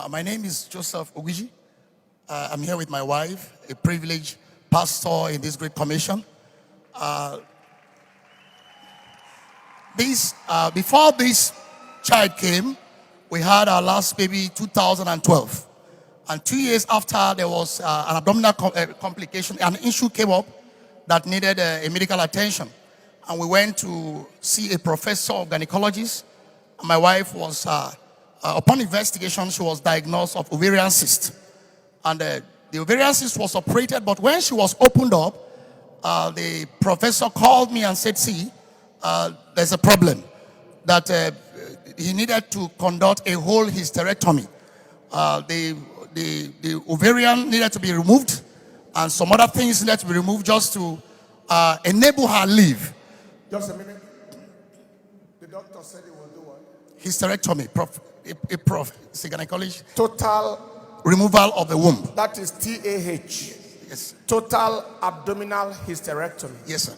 My name is Joseph Ogiji. I'm here with my wife, a privileged pastor in this great commission. Before this child came, we had our last baby 2012. And 2 years after, there was an abdominal complication. An issue came up that needed a medical attention. And we went to see a professor of gynecologist. And my wife was, upon investigation, she was diagnosed of ovarian cyst. And the ovarian cyst was operated, but when she was opened up, the professor called me and said, see, there's a problem, that he needed to conduct a whole hysterectomy. The ovarian needed to be removed, and some other things needed to be removed just to enable her live. Just a minute. The doctor said he will do what? Hysterectomy, it's a gynecology. Total removal of the womb. That is TAH. Yes. Total abdominal hysterectomy. Yes, sir.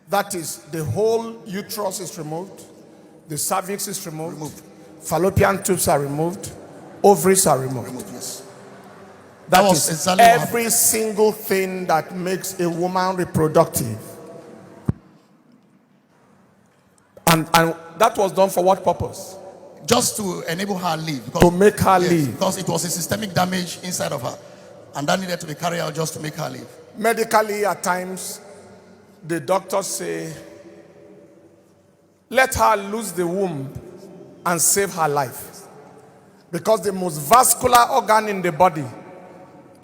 That is, the whole uterus is removed, the cervix is removed. Fallopian tubes are removed, ovaries are removed. Yes. That is exactly every single thing that makes a woman reproductive. And that was done for what purpose? Just to enable her live. To make her live. Because it was a systemic damage inside of her. And that needed to be carried out just to make her live. Medically, at times, the doctors say, let her lose the womb and save her life. Because the most vascular organ in the body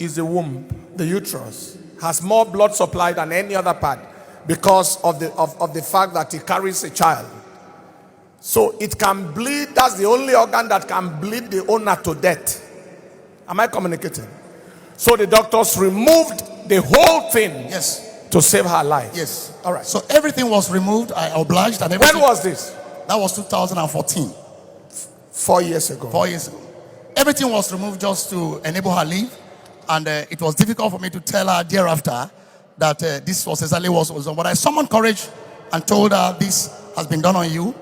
is the womb, the uterus. Has more blood supply than any other part because of the fact that it carries a child. So it can bleed. That's the only organ that can bleed the owner to death. Am I communicating? So the doctors removed the whole thing. Yes. To save her life. Yes. All right. So everything was removed. I obliged. And everything. When was this? That was 2014. 4 years ago. 4 years ago. Everything was removed just to enable her live. And it was difficult for me to tell her thereafter that this was exactly what was done. But I summoned courage and told her this has been done on you.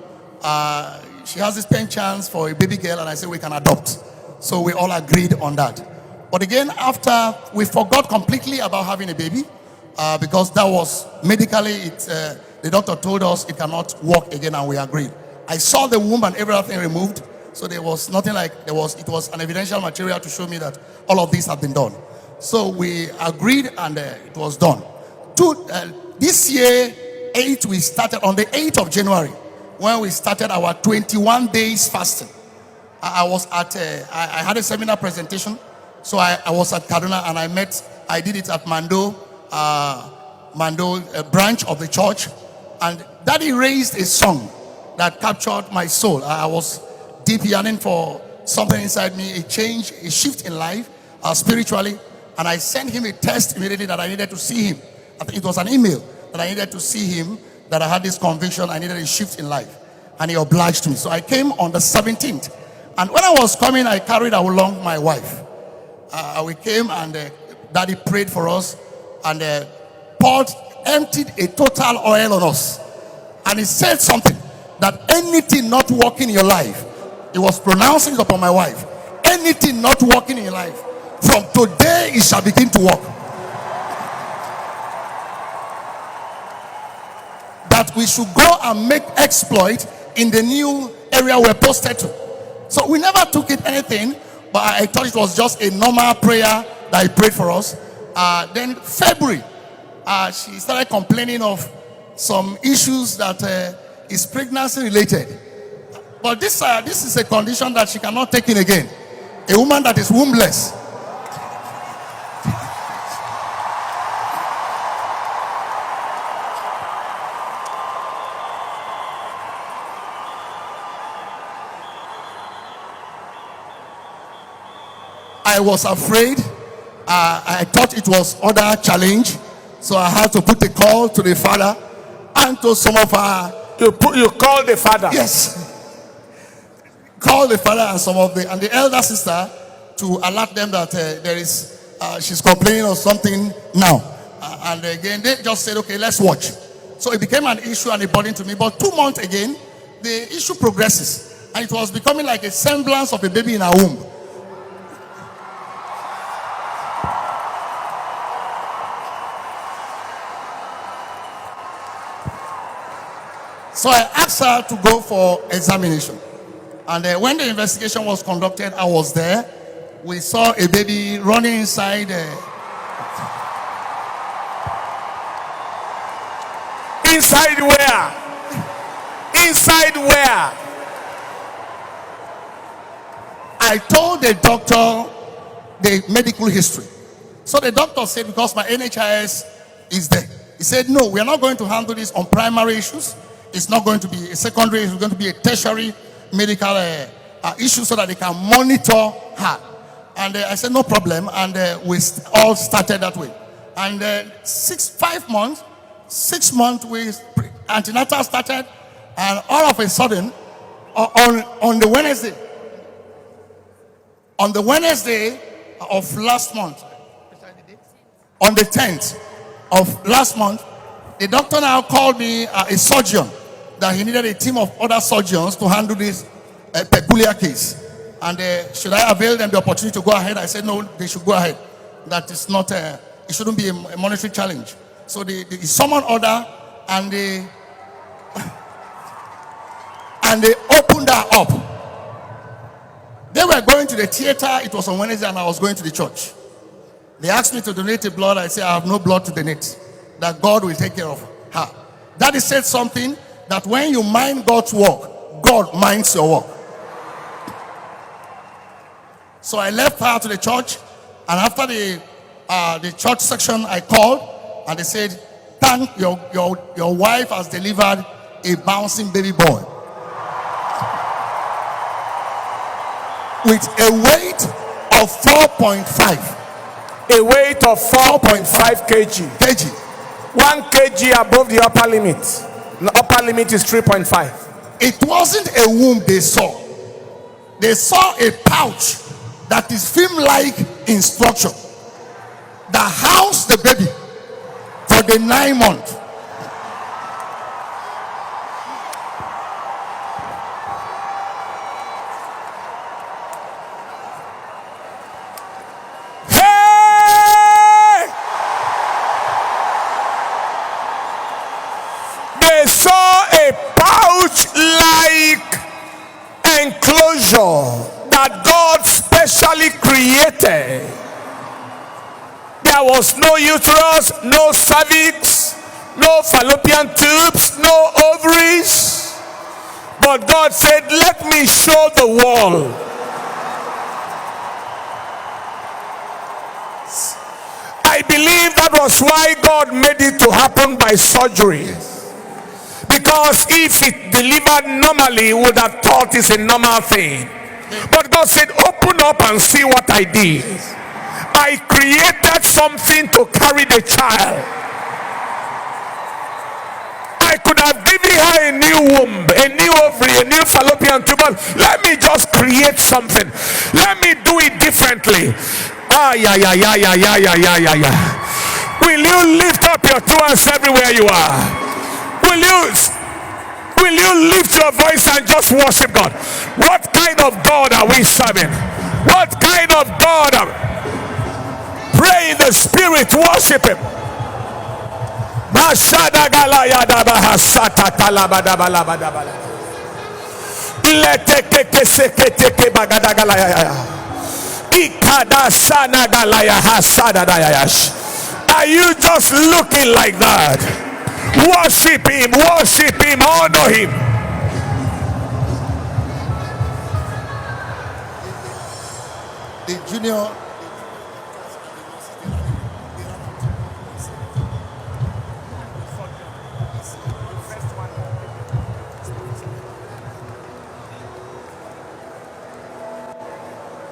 She has this pen chance for a baby girl, and I said we can adopt. So we all agreed on that. But again, after we forgot completely about having a baby, because that was medically, the doctor told us it cannot work again, and we agreed. I saw the womb and everything removed, so there was nothing like it was an evidential material to show me that all of this had been done. So we agreed, and it was done. This year, we started on the 8th of January. When we started our 21 days fasting. I was at I had a seminar presentation, so I was at Kaduna, and I did it at Mando branch of the church, and Daddy raised a song that captured my soul. I was deep yearning for something inside me, a change, a shift in life, spiritually, and I sent him a text immediately that I needed to see him. I think it was an email that I needed to see him, that I had this conviction, I needed a shift in life. And he obliged me. So I came on the 17th. And when I was coming, I carried along my wife. We came, and Daddy prayed for us, and emptied a total oil on us. And he said something, that anything not working in your life, he was pronouncing it upon my wife. Anything not working in your life, from today it shall begin to work. That we should go and make exploit in the new area we're posted to. So we never took it anything, but I thought it was just a normal prayer that he prayed for us. Then February, she started complaining of some issues that is pregnancy related. But this is a condition that she cannot take in again. A woman that is wombless. I was afraid. I thought it was other challenge, so I had to put a call to the father and to some of our. You called the father? Yes. Call the father and some of the elder sister to alert them that she's complaining of something now. And again, they just said, okay, let's watch. So it became an issue and a burden to me. But 2 months again, the issue progresses, and it was becoming like a semblance of a baby in her womb. So I asked her to go for examination. And when the investigation was conducted, I was there. We saw a baby running inside. Inside where? Inside where? I told the doctor the medical history. So the doctor said, because my NHIS is there, he said, no, we are not going to handle this on primary issues. It's not going to be a secondary, it's going to be a tertiary medical issue so that they can monitor her. And I said, no problem. And we all started that way. And 6 months, antenatal started. And all of a sudden, on the Wednesday of last month, on the 10th of last month, the doctor now called me a surgeon that he needed a team of other surgeons to handle this peculiar case. And should I avail them the opportunity to go ahead? I said, no, they should go ahead. That is not, it shouldn't be a monetary challenge. So they summoned order and they opened her up. They were going to the theater. It was on Wednesday and I was going to the church. They asked me to donate the blood. I said, I have no blood to donate. That God will take care of her. Daddy said something that when you mind God's work, God minds your work. So I left her to the church, and after the church section, I called, and they said, "Thank your wife has delivered a bouncing baby boy with a weight of 4.5." A weight of 4.5 kg. 1 kg above the upper limit. The upper limit is 3.5. It wasn't a womb they saw. They saw a pouch that is film-like in structure that housed the baby for the 9 months. Hey! They saw a pouch-like enclosure that God specially created. There was no uterus, no cervix, no fallopian tubes, no ovaries. But God said, let me show the world. I believe that was why God made it to happen by surgery. Because if it delivered normally, you would have thought it's a normal thing. But God said, open up and see what I did. I created something to carry the child. I could have given her a new womb, a new ovary, a new fallopian tube. Let me just create something. Let me do it differently. Will you lift up your two hands everywhere you are? Will you lift your voice and just worship God? What kind of God are we serving? What kind of God are we? Pray in the spirit, worship him. Are you just looking like that? Worship him, honor him. The junior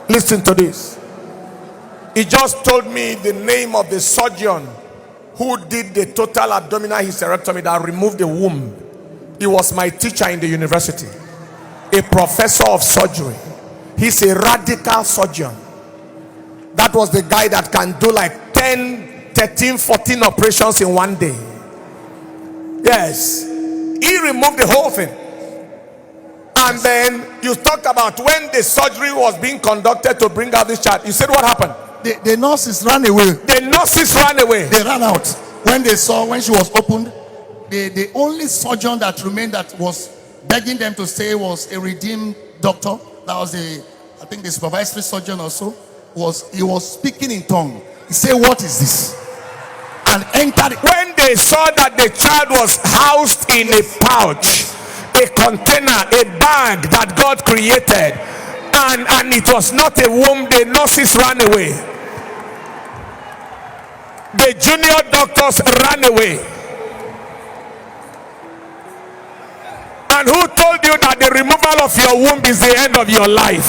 listen to this. He just told me the name of the surgeon who did the total abdominal hysterectomy that removed the womb. He was my teacher in the university, a professor of surgery. He's a radical surgeon. That was the guy that can do like 10, 13, 14 operations in one day. Yes, he removed the whole thing. And then you talk about when the surgery was being conducted to bring out this child. You said what happened? The nurses ran away. The nurses ran away. They ran out when they saw, when she was opened. the only surgeon that remained that was begging them to stay was a redeemed doctor. That was I think the supervisory surgeon also. He was speaking in tongue. He said, "What is this?" And entered. When they saw that the child was housed in a pouch, a container, a bag that God created, and it was not a womb, the nurses ran away. The junior doctors ran away. And who told you that the removal of your womb is the end of your life?